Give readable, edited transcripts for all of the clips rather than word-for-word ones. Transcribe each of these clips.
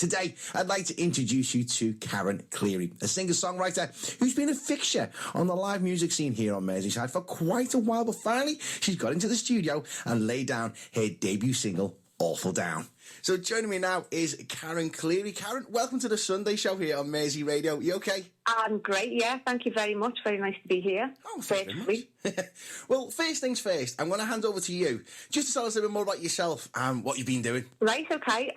Today, I'd like to introduce you to Karen Cleary, a singer-songwriter who's been a fixture on the live music scene here on Merseyside for quite a while, but finally, she's got into the studio and laid down her debut single, Awful Down. So joining me now is Karen Cleary. Karen, welcome to the Sunday show here on Mersey Radio. You okay? I'm great, yeah. Thank you very much. Very nice to be here. Oh, thank you very much. Well, first things first, I'm going to hand over to you just to tell us a bit more about yourself and what you've been doing. Right, okay.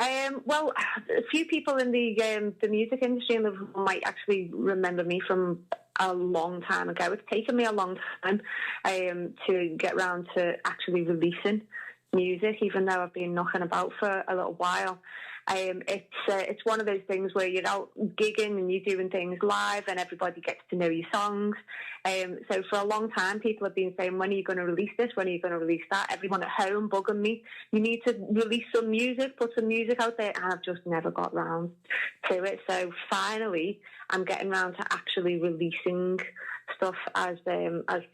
Well, a few people in the music industry in Liverpool might actually remember me from a long time ago. It's taken me a long time to get round to actually releasing music, even though I've been knocking about for a little while. It's one of those things where you're out gigging and you're doing things live and everybody gets to know your songs. So for a long time, people have been saying, when are you going to release this? When are you going to release that? Everyone at home bugging me. You need to release some music, put some music out there. And I've just never got round to it. So finally, I'm getting round to actually releasing stuff as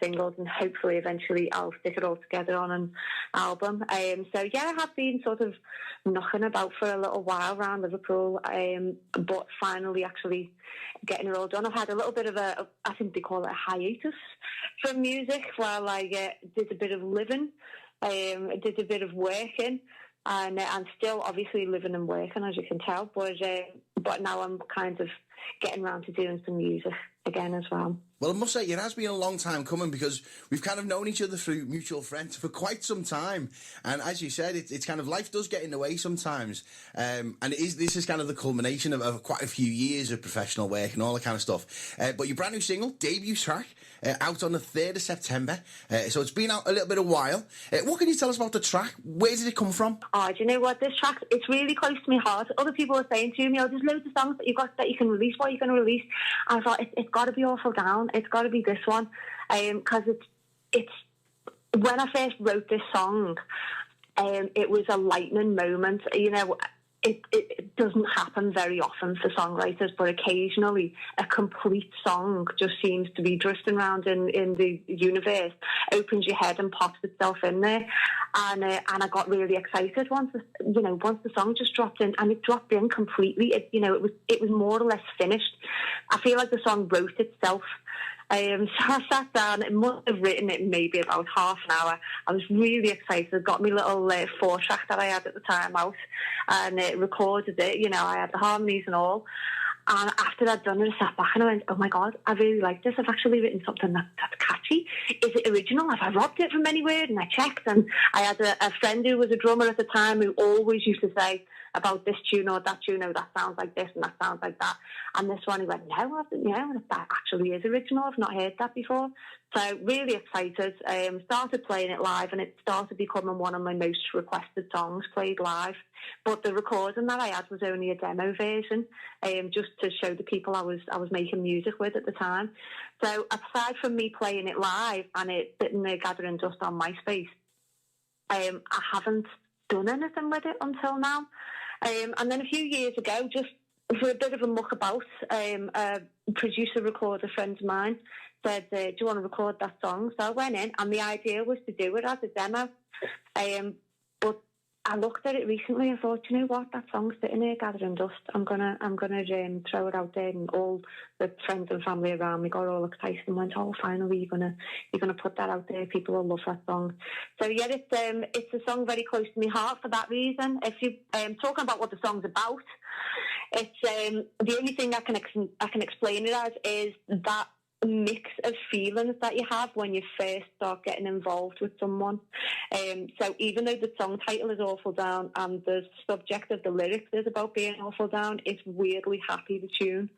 singles, and hopefully eventually I'll stick it all together on an album. So yeah, I have been sort of knocking about for a little while around Liverpool, but finally actually getting it all done. I've had a little bit of I think they call it a hiatus from music while I did a bit of living, did a bit of working, and I'm still obviously living and working, as you can tell, but now I'm kind of getting around to doing some music again as well. Well, I must say, it has been a long time coming because we've kind of known each other through mutual friends for quite some time. And as you said, it's kind of, life does get in the way sometimes. And this is kind of the culmination of quite a few years of professional work and all that kind of stuff. But your brand new single, debut track, out on the 3rd of September. So it's been out a little bit of a while. What can you tell us about the track? Where did it come from? Oh, do you know what? This track, it's really close to my heart. Other people are saying to me, oh, there's loads of songs that you can release. What are you going to release? I thought, it's got to be Awful Down. It's got to be this one, because it's when I first wrote this song, it was a lightning moment. You know, it doesn't happen very often for songwriters, but occasionally a complete song just seems to be drifting around in the universe, opens your head and pops itself in there. And I got really excited once the song just dropped in, and it dropped in completely. It was more or less finished. I feel like the song wrote itself. So I sat down, it must have written it maybe about half an hour. I was really excited, got my little 4-track that I had at the time out, and recorded it, I had the harmonies and all. And after I'd done it, I sat back and I went, oh my God, I really like this. I've actually written something that's catchy. Is it original? Have I robbed it from anywhere? And I checked, and I had a friend who was a drummer at the time who always used to say about this tune or that tune, that sounds like this and that sounds like that. And this one, he went, no, that actually is original. I've not heard that before. So really excited. Started playing it live, and it started becoming one of my most requested songs played live. But the recording that I had was only a demo version, just to show the people I was making music with at the time. So aside from me playing it live and it sitting there gathering dust on MySpace, I haven't done anything with it until now. And then a few years ago, just for a bit of a muck about, a producer recorder friend of mine said, do you want to record that song? So I went in, and the idea was to do it as a demo. But I looked at it recently and thought, you know what, that song's sitting here gathering dust. I'm gonna throw it out there, and all the friends and family around me got all excited and went, oh, finally you're gonna put that out there. People will love that song. So yeah, it's a song very close to my heart for that reason. If you talking about what the song's about, it's the only thing I can explain it as is that mix of feelings that you have when you first start getting involved with someone. So even though the song title is Awful Down and the subject of the lyrics is about being awful down, it's weirdly happy, the tune.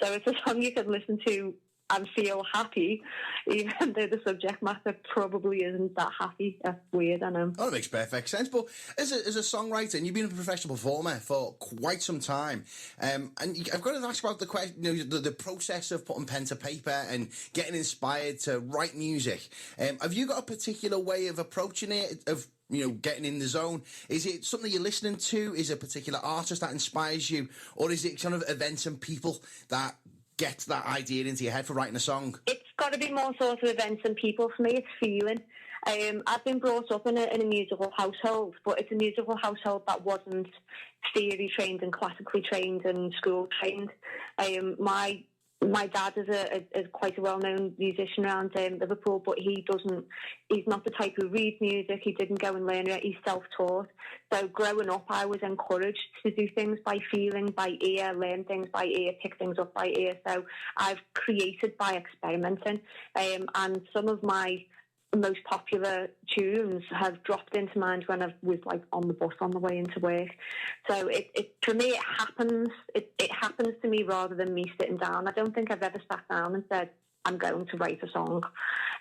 So it's a song you can listen to and feel happy, even though the subject matter probably isn't that happy. That's weird, I know. Oh, that makes perfect sense. But as a songwriter, and you've been a professional performer for quite some time, and I've got to ask about the question, the process of putting pen to paper and getting inspired to write music. Have you got a particular way of approaching it, of getting in the zone? Is it something you're listening to? Is it a particular artist that inspires you? Or is it kind of events and people that gets that idea into your head for writing a song? It's got to be more sort of events and people. For me, it's feeling. I've been brought up in a musical household, but it's a musical household that wasn't theory trained and classically trained and school trained. My dad is quite a well-known musician around Liverpool, but he's not the type who reads music. He didn't go and learn it. He's self-taught. So growing up, I was encouraged to do things by feeling, by ear, learn things by ear, pick things up by ear. So I've created by experimenting. And some of my most popular tunes have dropped into mind when I was like on the bus on the way into work. So it for me, it happens. It happens to me rather than me sitting down. I don't think I've ever sat down and said, I'm going to write a song.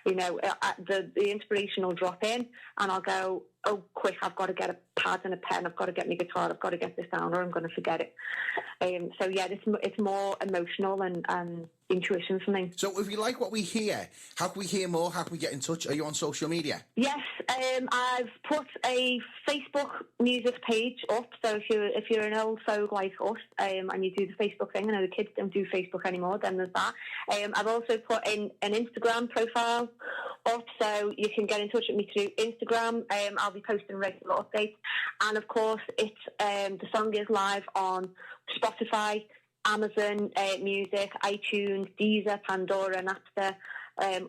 You know, the inspiration will drop in and I'll go, oh, quick, I've got to get a pad and a pen. I've got to get my guitar. I've got to get this down or I'm going to forget it. So, yeah, it's more emotional and intuition for me. So if you like what we hear, how can we hear more? How can we get in touch? Are you on social media? Yes, I've put a Facebook music page up. So if you're an old folk like us and you do the Facebook thing, I know the kids don't do Facebook anymore, then there's that. I've also put in an Instagram profile up, so you can get in touch with me through Instagram. I'll be posting regular updates. And of course, it's the song is live on Spotify, Amazon Music, iTunes, Deezer, Pandora, Napster.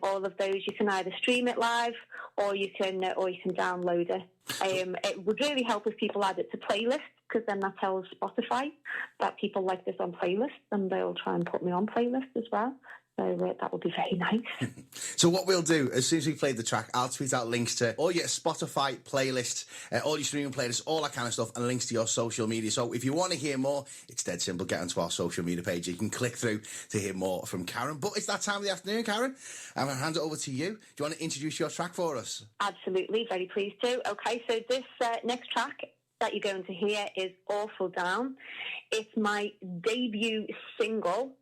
All of those, you can either stream it live or you can download it. It would really help if people add it to playlists, because then that tells Spotify that people like this on playlists, and they'll try and put me on playlists as well. So that would be very nice. So what we'll do, as soon as we played the track, I'll tweet out links to all your Spotify playlists, all your streaming playlists, all that kind of stuff, and links to your social media. So if you want to hear more, it's dead simple. Get onto our social media page. You can click through to hear more from Karen. But it's that time of the afternoon, Karen. I'm going to hand it over to you. Do you want to introduce your track for us? Absolutely. Very pleased to. Okay, so this next track that you're going to hear is Awful Down. It's my debut single.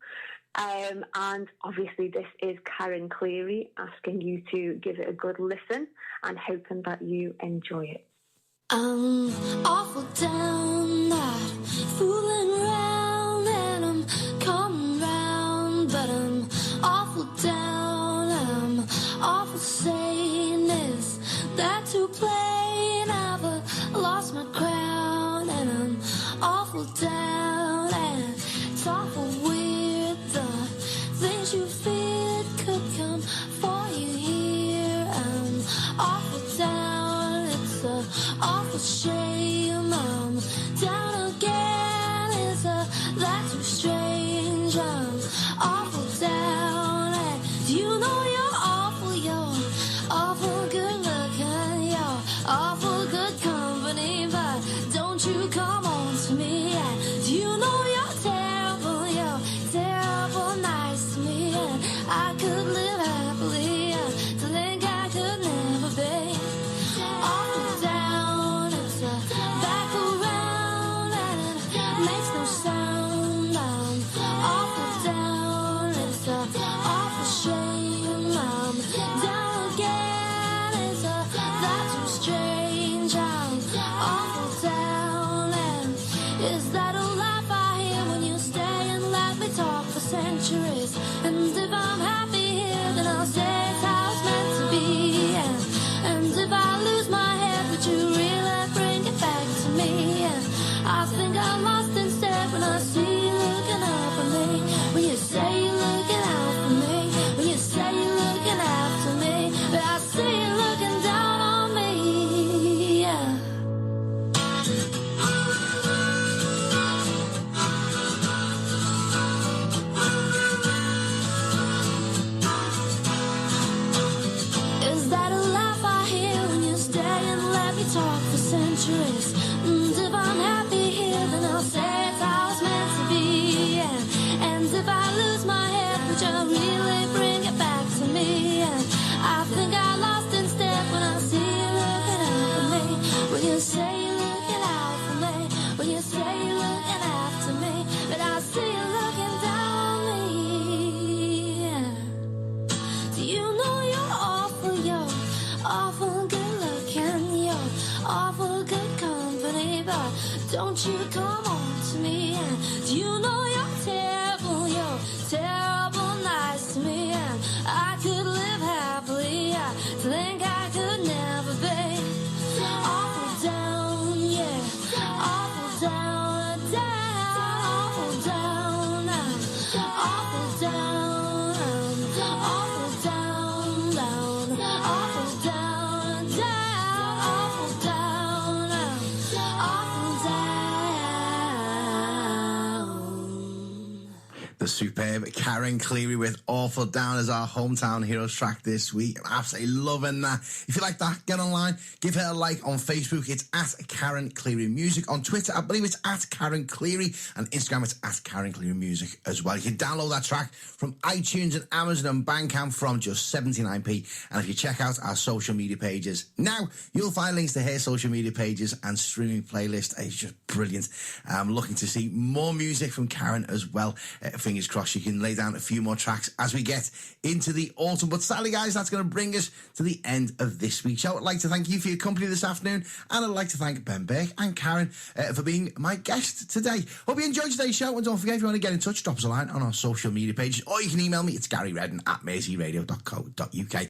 And obviously this is Karen Cleary asking you to give it a good listen and hoping that you enjoy it. I'm awful down, not fooling around, and I'm coming round, but I'm awful down, I'm awful sane. Is that too plain? I've lost my crown, and I'm awful down, and it's awful weird. The things you feared could come for you here. I'm awful down, it's a awful shame. I'm down again, is that too strange? I'm awful down, and you know you're awful good looking, you're awful good company, but don't you come on to me. And you know you're terrible nice to me, and I could live happily to think I could never be. Awful down, it's a back around, and it makes no sound. I'm awful down, it's a awful shame. I'm down again, it's that too strange. I'm awful down, and is that a laugh I hear when you stay and let me talk for centuries? And if I'm happy here, then I'll say it's how it's meant to be. And if I lose my head, would you really bring it back to me? And I think I'm lost instead when I see you looking up at me. When you say you're looking out for me, when you say you're looking after me, but I see you looking down on me. Yeah. Is that a laugh I hear when you stay and let me talk for centuries? And if I'm happy here, then I'll say it's how it's meant to be. And if I lose my head, would you really bring it back to me? And I think I lost instead when I see you looking up at me. When you say you're looking out for me, when you say you're looking after me, but I see you looking down on me. Yeah. Do you know you're awful good looking, you're awful good company, but don't you come on to me. And do you know you're terrible nice to me, and I could live happily to think I could The superb Karen Cleary with Awful Down as our hometown heroes track this week. I'm absolutely loving that. If you like that, get online, give her a like on Facebook. It's at Karen Cleary Music. On Twitter, I believe it's at Karen Cleary, and Instagram, it's at Karen Cleary Music as well. You can download that track from iTunes and Amazon and Bandcamp from just 79p. And if you check out our social media pages now, you'll find links to her social media pages and streaming playlist. It's just brilliant. I'm looking to see more music from Karen as well. Fingers crossed you can lay down a few more tracks as we get into the autumn. But sadly, guys, that's going to bring us to the end of this week's show. I'd like to thank you for your company this afternoon, and I'd like to thank Ben Burke and Karen for being my guest today. Hope you enjoyed today's show, and don't forget, if you want to get in touch, drop us a line on our social media pages, or you can email me. It's GaryReddin@merseyradio.co.uk.